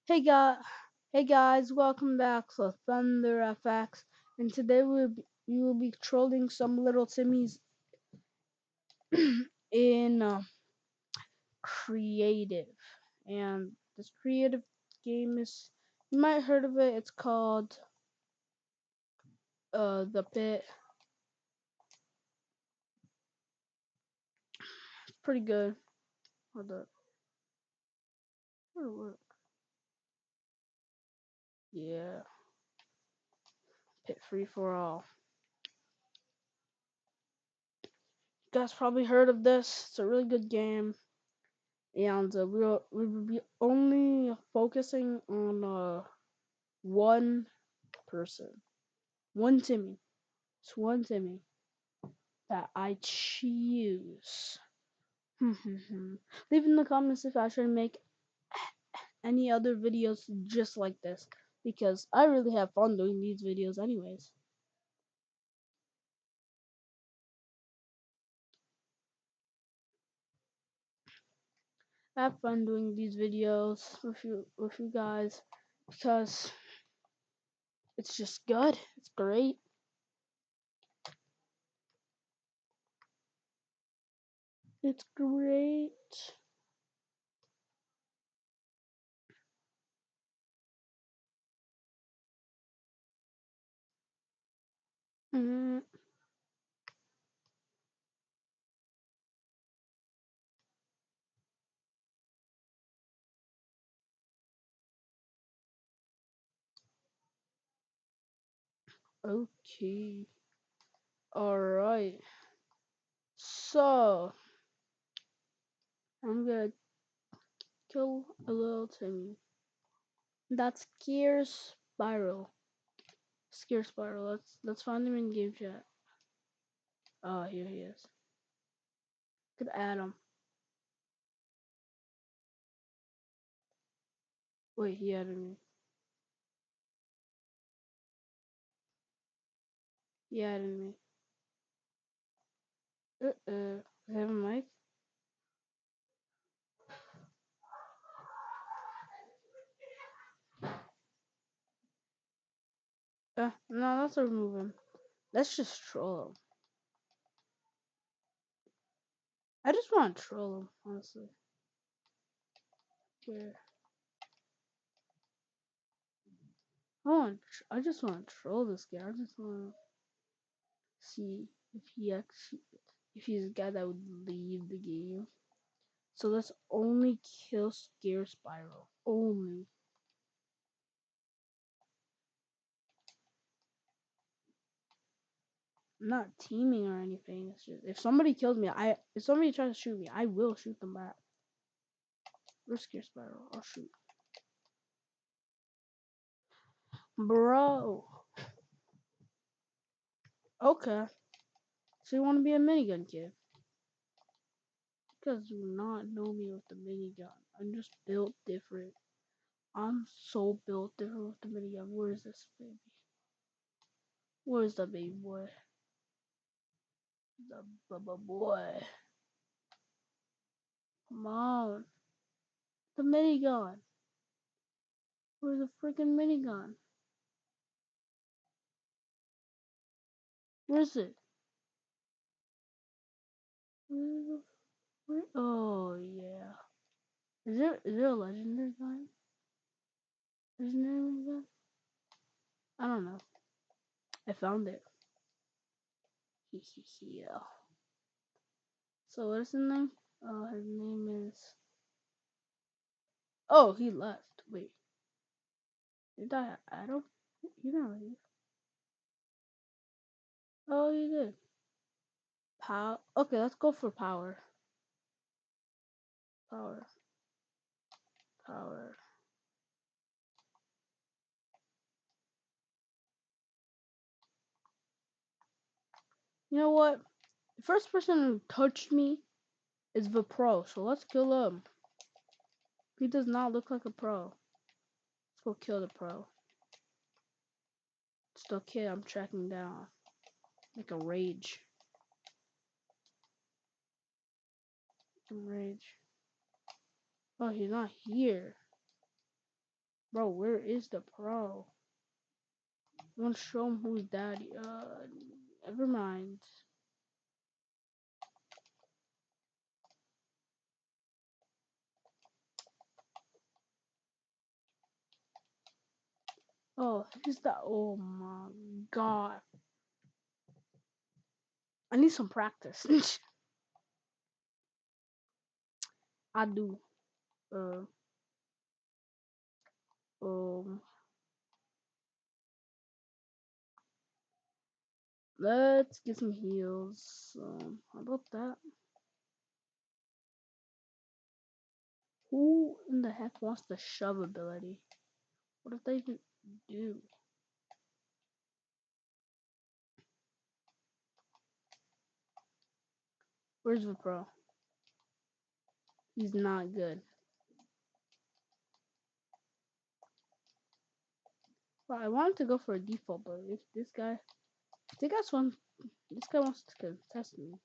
Hey guys, hey guys, welcome back to Thunder FX, and today we will be trolling some little Timmys in creative, and this creative game is you might heard of it. It's called the Pit. It's pretty good. Hold up, where'd it work? Yeah, Pit free for all. You guys probably heard of this. It's a really good game, and we will be only focusing on one person. One Timmy. It's one Timmy that I choose. Leave in the comments if I should make any other videos just like this. Because I really have fun doing these videos anyways. I have fun doing these videos with you guys because it's just good. It's great. It's great. Mm, okay. Alright. So I'm gonna kill a little Timmy. That's Gear Spiral. Scare Spiral. Let's find him in game chat. Oh, here he is. Could add him. Wait, he added me. He added me. Does he have a mic? No, let's remove him. Let's just troll him. I just want to troll him, honestly. Here. I just want to troll this guy. I just want to see if he's a guy that would leave the game. So let's only kill Scare Spiral. Only. I'm not teaming or anything. It's just if somebody kills me, if somebody tries to shoot me, I will shoot them back. Where's Gear Spiral? I'll shoot. Bro. Okay. So you want to be a minigun kid? Because do not know me with the minigun. I'm just built different. I'm so built different with the minigun. Where is this baby? Where's the baby boy? The bubba boy. Come on. The minigun. Where's the freaking minigun? Where is it? Oh yeah. Is there a legendary gun? Legendary minigun? I don't know. I found it. Yeah. So what is his name? His name is. Oh, he left. Wait, did I add him? He didn't leave. Oh, he did. Power. Okay, let's go for power. Power. Power. You know what? The first person who touched me is the pro. So let's kill him. He does not look like a pro. Let's go kill the pro. It's the kid I'm tracking down. Like a rage. Rage. Oh, he's not here. Bro, where is the pro? I want to show him who's daddy. Never mind. Oh, he's the. Oh my god. I need some practice. I do. Uh, um, let's get some heals. How about that? Who in the heck wants the shove ability? What if they even do? Where's the pro? He's not good. Well, I wanted to go for a default, but if this guy, this guy wants to contest me.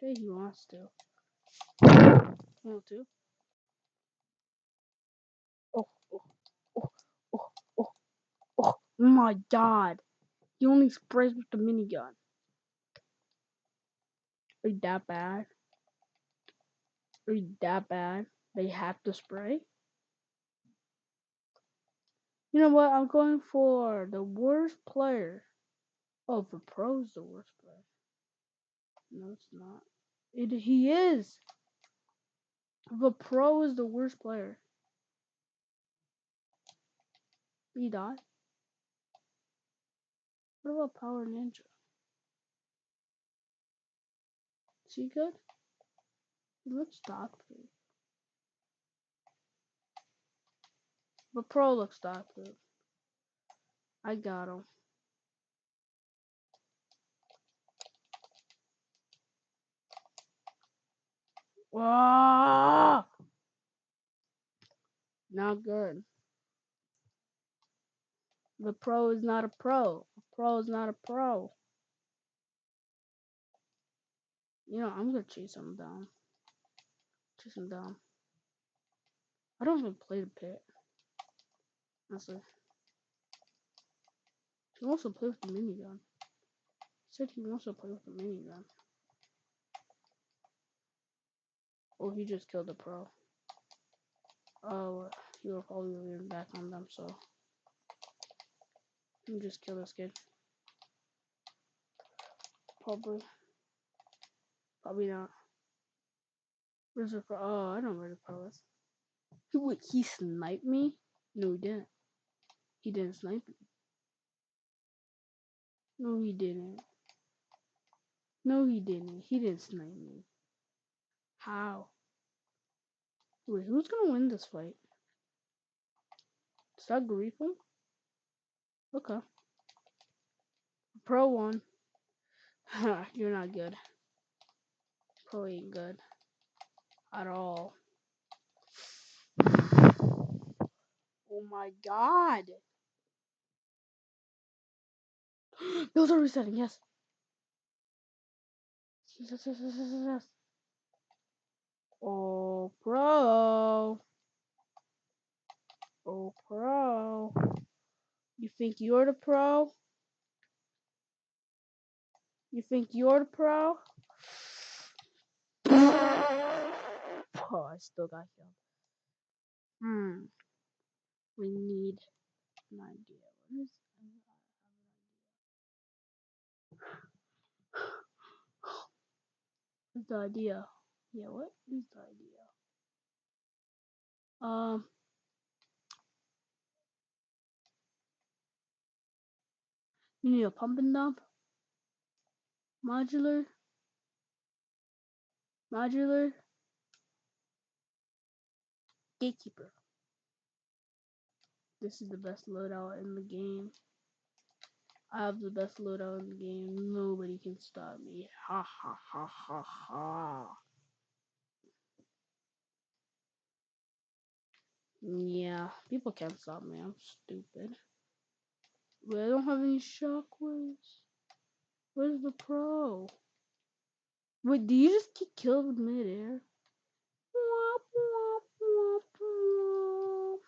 Say he wants to. Want to? Oh, oh, oh, oh, oh, oh my god! He only sprays with the minigun. Are you that bad? Are you that bad? They have to spray? You know what? I'm going for the worst player. Oh, the pro's the worst player. No, it's not. He is. The pro is the worst player. He died. What about Power Ninja? Is he good? He looks doctor. The pro looks doctor. I got him. Wow! Not good. The pro is not a pro. The pro is not a pro. You know, I'm gonna chase him down. Chase him down. I don't even play the pit. Honestly. He wants to play with the minigun. He said he wants to play with the minigun. Oh, he just killed the pro. Oh, he will probably lean back on them, so. He just kill this kid. Probably. Probably not. Where's the pro? Oh, I know where the pro is. Wait, he sniped me? No, he didn't. He didn't snipe me. No, he didn't. No, he didn't. He didn't snipe me. How? Wait, who's gonna win this fight? Is that Garifo? Okay. Pro won. You're not good. Pro ain't good. At all. Oh my god. Those are resetting, yes. Yes. Oh, pro. Oh, pro. You think you're the pro? You think you're the pro? Oh, I still got killed. We need an idea. What is what's the idea? Yeah, what is the idea? You need a pump and dump? Modular? Modular? Gatekeeper. This is the best loadout in the game. I have the best loadout in the game. Nobody can stop me. Ha ha ha ha ha. Yeah, people can't stop me. I'm stupid. Wait, I don't have any shockwaves. Where's the pro? Wait, do you just get killed midair? Womp, womp, womp, womp.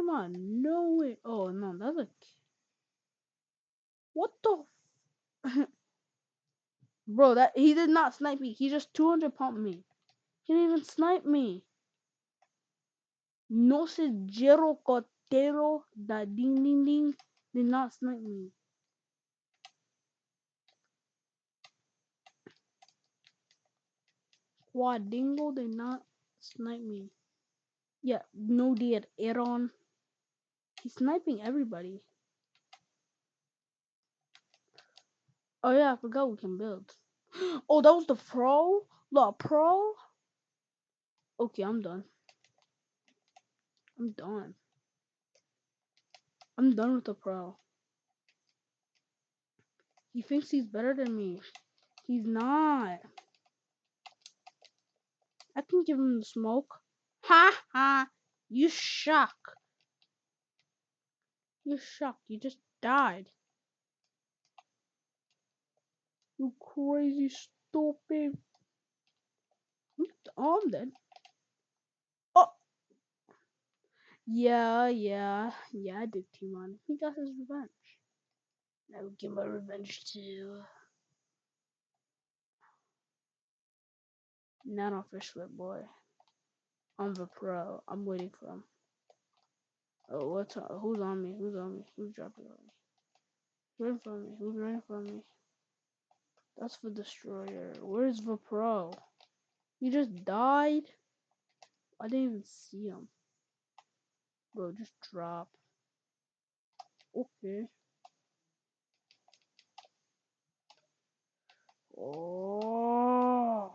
him out of nowhere. Oh no, that's a what the bro? That he did not snipe me. He just 200 pumped me. He didn't even snipe me. No se Jero Cotero da ding ding ding did not snipe me. Quadingo did not snipe me. Yeah, no did Aaron. He's sniping everybody. Oh yeah, I forgot we can build. Oh, that was the pro? The pro? Okay, I'm done. I'm done. I'm done with the pro. He thinks he's better than me. He's not. I can give him the smoke. Ha ha! You shock. You shocked. You just died. You crazy stupid. Oh, I'm dead. Oh, yeah. I did team on. He got his revenge. I will get my revenge too. Not officially, boy. I'm the pro. I'm waiting for him. Oh, who's on me? Who's on me? Who's dropping on me? Who's running from me? Who's running from me? That's the destroyer. Where's the pro? He just died. I didn't even see him. Bro, just drop. Okay. Oh.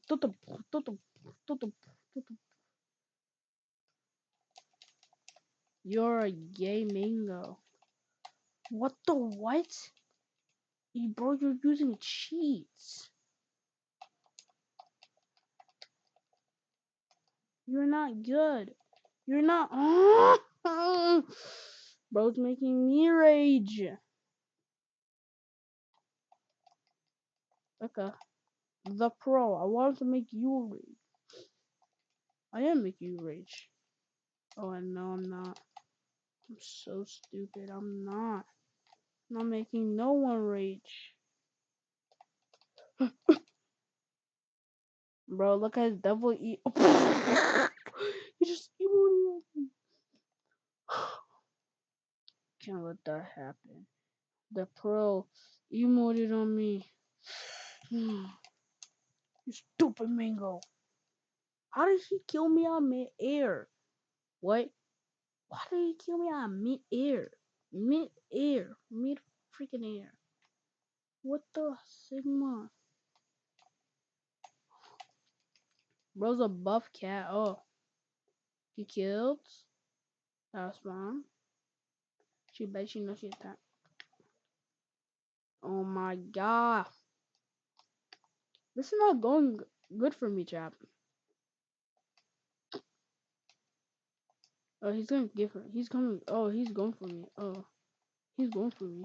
Tutup, tutup, tutup, tutup. You're a gay mango. What the what? Bro, you're using cheats. You're not good. You're not. Bro's making me rage. Okay. The pro. I wanted to make you rage. I am making you rage. Oh, and no, I'm not. I'm so stupid. I'm not. I'm not making no one rage. Bro, look at his devil eat. He just emoted on me. Can't let that happen. The pro emoted on me. You stupid mango. How did he kill me on mid-air? What? Why did he kill me on mid-air? Mid-air. Mid-freaking air. What the Sigma? Bro's a buff cat. Oh. He killed. That's mom. She bet she knows she attacked. Oh my god. This is not going good for me, chap. Oh, he's gonna give her. He's coming. Oh, he's going for me. Oh, he's going for me.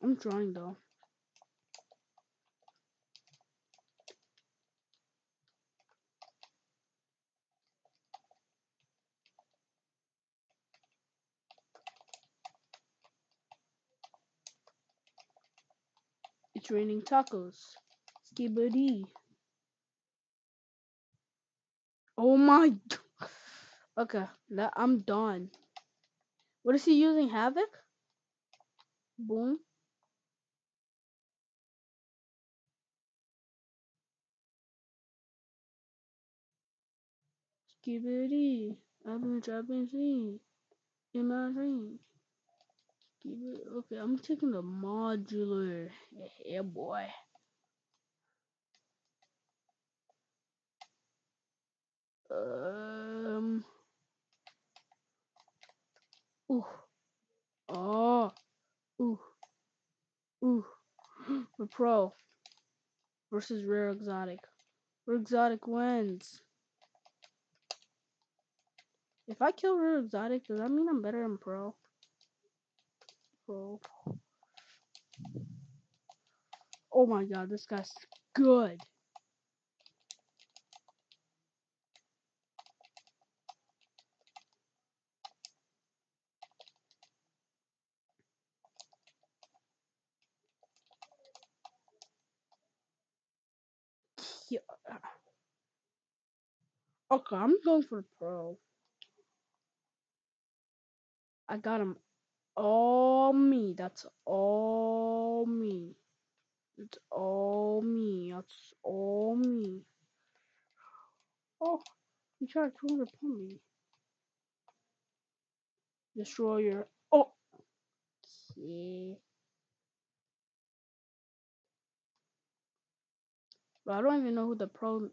I'm trying though. It's raining tacos. Skibidi. Oh my. Okay, I'm done. What is he using? Havoc? Boom. Skibidi. I've been trapping sea in my dreams. Skibidi. Okay, I'm taking the modular. Yeah, boy. Um. Ooh. Oh. Ooh. Ooh. The pro versus rare exotic. Rare exotic wins. If I kill rare exotic, does that mean I'm better than pro? Pro. Oh my god, this guy's good. Okay, I'm going for the pro. I got him all me. That's all me. It's all me. That's all me. Oh, you tried to 200 upon me. Destroyer. Oh, yeah. Bro, I don't even know who the pro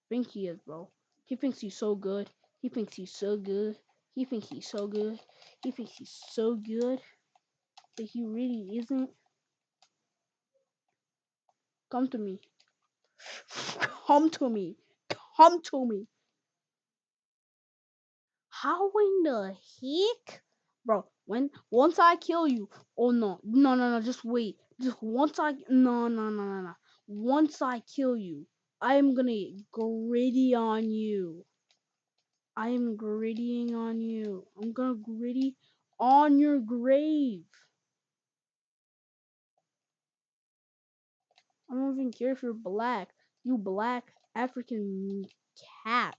think he is, bro. He thinks he's so good. He thinks he's so good. He thinks he's so good. He thinks he's so good. But he really isn't. Come to me. Come to me. Come to me. How in the heck? Bro, once I kill you, oh no, just wait. Just once I no. Once I kill you, I am gonna get gritty on you. I am grittying on you. I'm gonna gritty on your grave. I don't even care if you're black. You black African cat.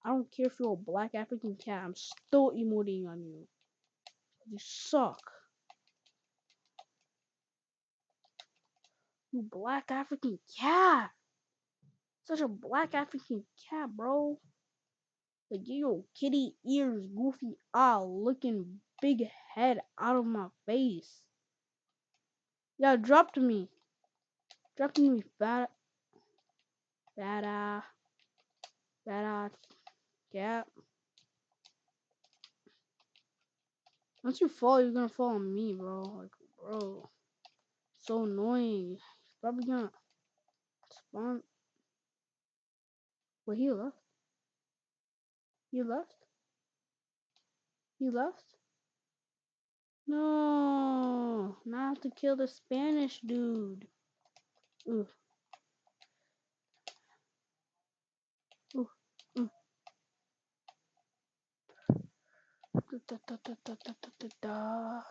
I don't care if you're a black African cat. I'm still emoting on you. You suck. You black African cat. Such a black African cat, bro. Like, get your kitty ears, goofy eye looking big head out of my face. Yeah, drop to me. Drop to me, fat ass cat. Once you fall, you're gonna fall on me, bro. Like, bro. So annoying. He's probably gonna spawn. Wait, he left? He left? He left? No, now I have to kill the Spanish dude. Ooh, ooh, ooh. Da, da, da, da, da, da, da, da.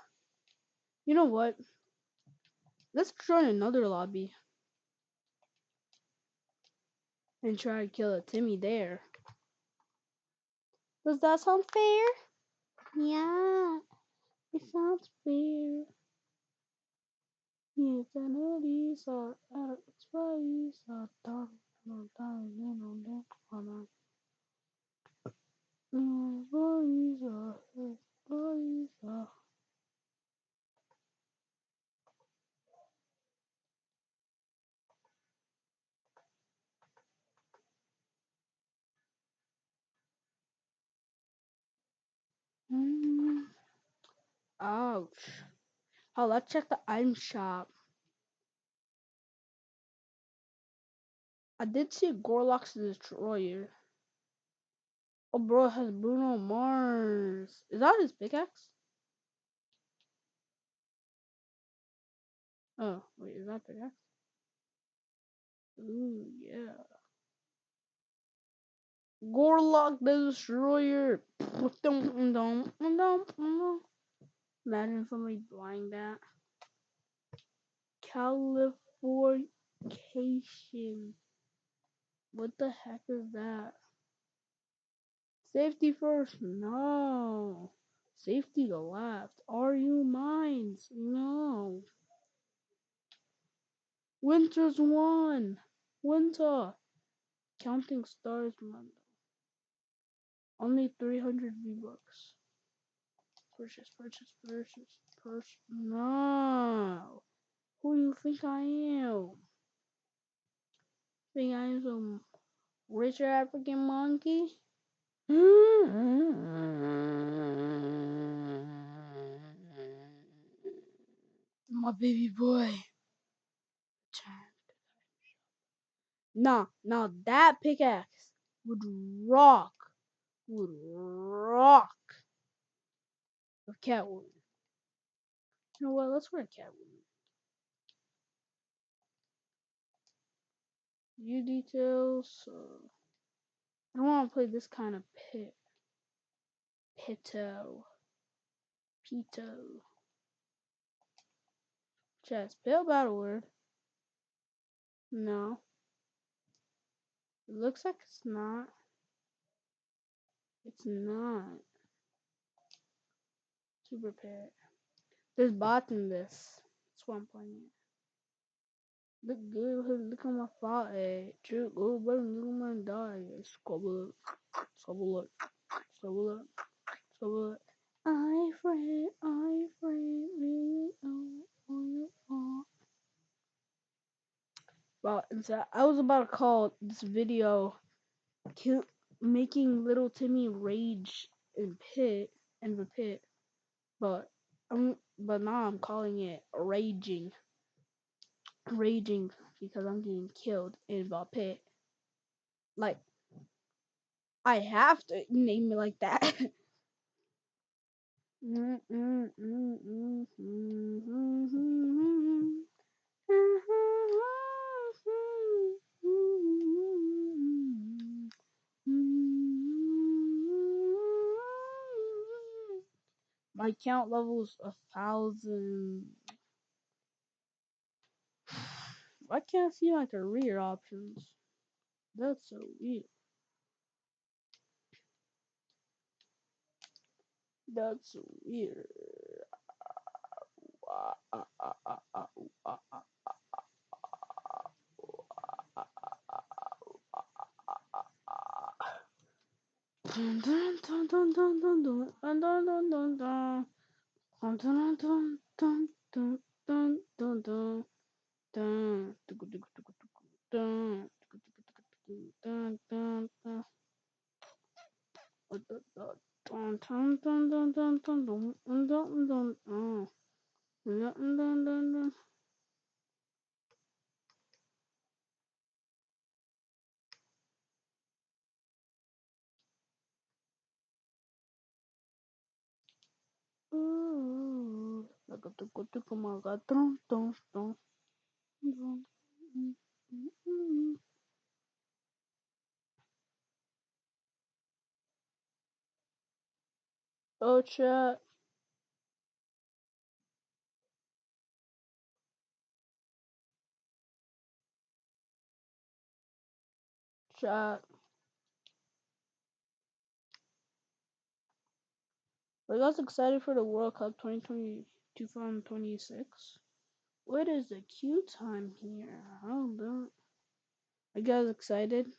You know what? Let's join another lobby and try to kill a Timmy there. Does that sound fair? Yeah, it sounds fair. Yes, I know these are spies are dark, no time, no damn, come on. Boys are, boys are. Mm. Ouch. Oh, let's check the item shop. I did see Gorlock's Destroyer. Oh, bro, it has Bruno Mars. Is that his pickaxe? Oh, wait, is that pickaxe? Ooh, yeah. Gorlock the Destroyer. Imagine somebody buying that. Californication. What the heck is that? Safety first. No. Safety to left. Are you mines? No. Winter's won. Winter. Counting stars, man. Only 300 V-Bucks. Purchase. No. Who do you think I am? Think I am some rich African monkey? My baby boy. Nah, that pickaxe would rock. Would rock with Catwoman. You know what? Let's wear Catwoman. View details. I don't want to play this kind of pito. Chest. Spell battle word. No. It looks like it's not. It's not. Super pet. There's bots in this. That's why I'm playing it. Look good. Look at my fire. True. Go, but look at my die. Squabble up. Squabble up. Squabble up. Squabble up. I afraid, really know all you are. Well, and so I was about to call this video kill, making little Timmy rage in the pit, but but now I'm calling it raging because I'm getting killed in the pit. Like I have to name it like that. My count level's 1,000. Why can't I see my career options? That's so weird. That's so weird. Dun dun dun dun dun dun dun dun dun dun dun. Dun dun dun dun dun dun dun dun dun. Dun dun dun dun. Dun dun dun dun dun dun dun dun dun dun dun. Dun dun dun dun. Ooh. Dun dun dun dun. Oh, chat. Are you guys excited for the World Cup 2026? What is the queue time here? I don't know. Are you guys excited?